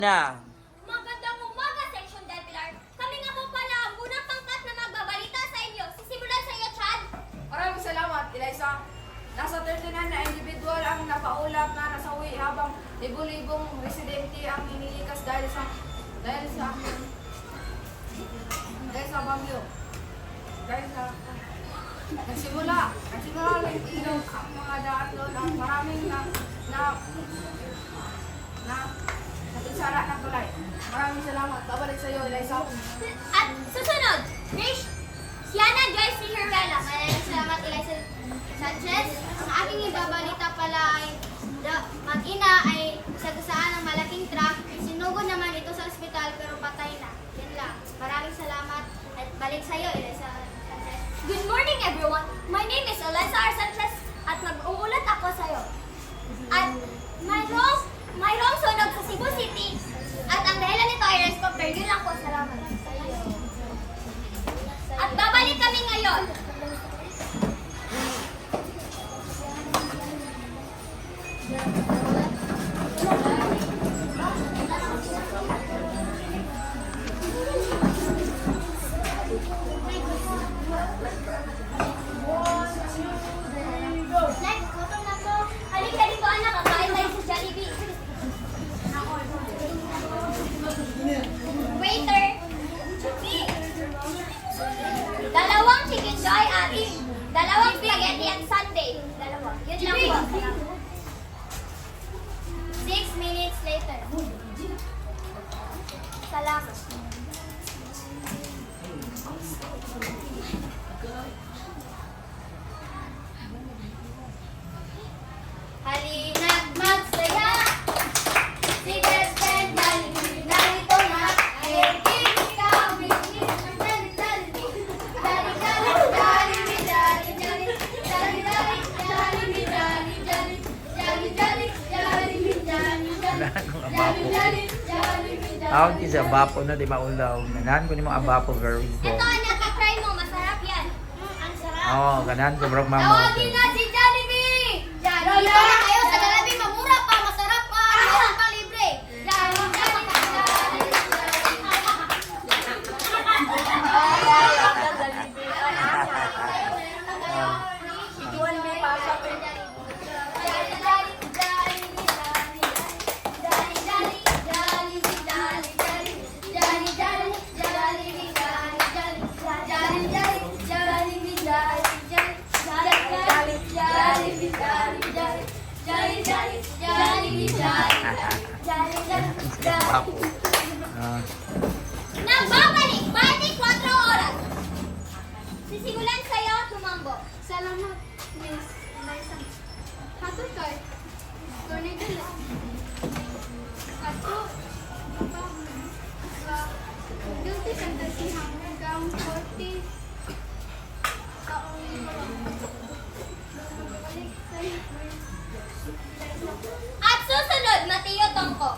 Na. Magandang umaga, Section Del Pilar. Kami nga po pala ang unang pangkat na magbabalita sa inyo. Sisimulan sa iyo, Chad. Maraming salamat, Eliza. Nasa 39 na individual ang napaulat na nasawi habang libo-libong residente ang inilikas dahil sa bagyo. Nagsimula ulit ilog ang mga daan doon at maraming napinsara ng tulay. Maraming salamat. Babalik sa iyo, Eliza. At susunod, Trish, Siana Joyce Mijerela. Maraming salamat, Eliza Sanchez. Ang aking ibabalita pala ay mag-ina ay sagasaan ng malaking truck. Sinugod naman ito sa ospital pero patay na. Yan lang. Maraming salamat at balik sa iyo, Eliza Sanchez. Good morning, everyone. My name is Eliza R. Sanchez at mag-uulat ako sa iyo. At mayroong sunog sa Cebu City at ang dahilan nito ay rescopter. Yun lang po. Salamat. At babalik kami ngayon. Next, gutom na po. Halika dito, anak. Kakain tayo sa Jollibee. Waiter. Dalawang chicken joy at dalawang spaghetti at sundae. Dalawa. Yun lang po. 6 minutes later. Salamat. Halina't magsaya. Sige, stand Jollibee. Narito na. Ayagin kami. Ako di sa abapo na di maulaw. Ganahan ko ni mga abapo very Ito, good. anak, try mo. Masarap yan. Ang sarap. Oo, ganahan ko bro mama. Tawagin na si Jollibee! Jollibee! Dito na kayo sa Jollibee. Mamura pa, masarap pa. Meron pa libre. Abapo. Nagbabalik! Bali 4 oras! Sisimulan sa'yo, tumambo. Salamat, Miss Eliza. Hatod kay Tornadilla. Ako, guilty sa dasihang hanggang 40 taong balik sa At susunod, Mateo Tongko.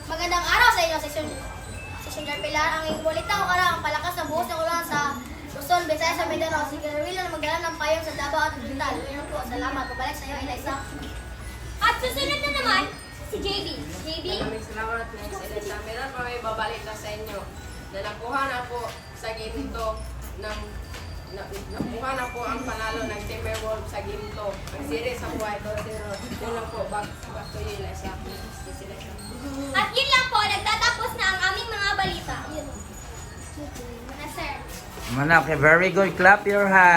Magandang araw sa inyo, Section Pilar. Ang ibalita ko karang ang palakas ng buhos ng ulan sa Luzon, Visayas, sa Mindanao. Si Garawil na magdala ng payong sa Davao at Oriental. Yun po, salamat. Pabalik sa iyo, Eliza. At susunod na naman, si JB. JB? Maraming salamat, Miss Eliza. Meron pa may babalita sa inyo na nakuha na po sa ginto nakuha na po ang panalo ng Timberwolves sa ginto. Ang series sa buhay ko, pero yun lang po, back to you, Eliza. At yun lang po, nagtatapos na ang aming mga balita. Sir. Manak, very good. Clap your hands.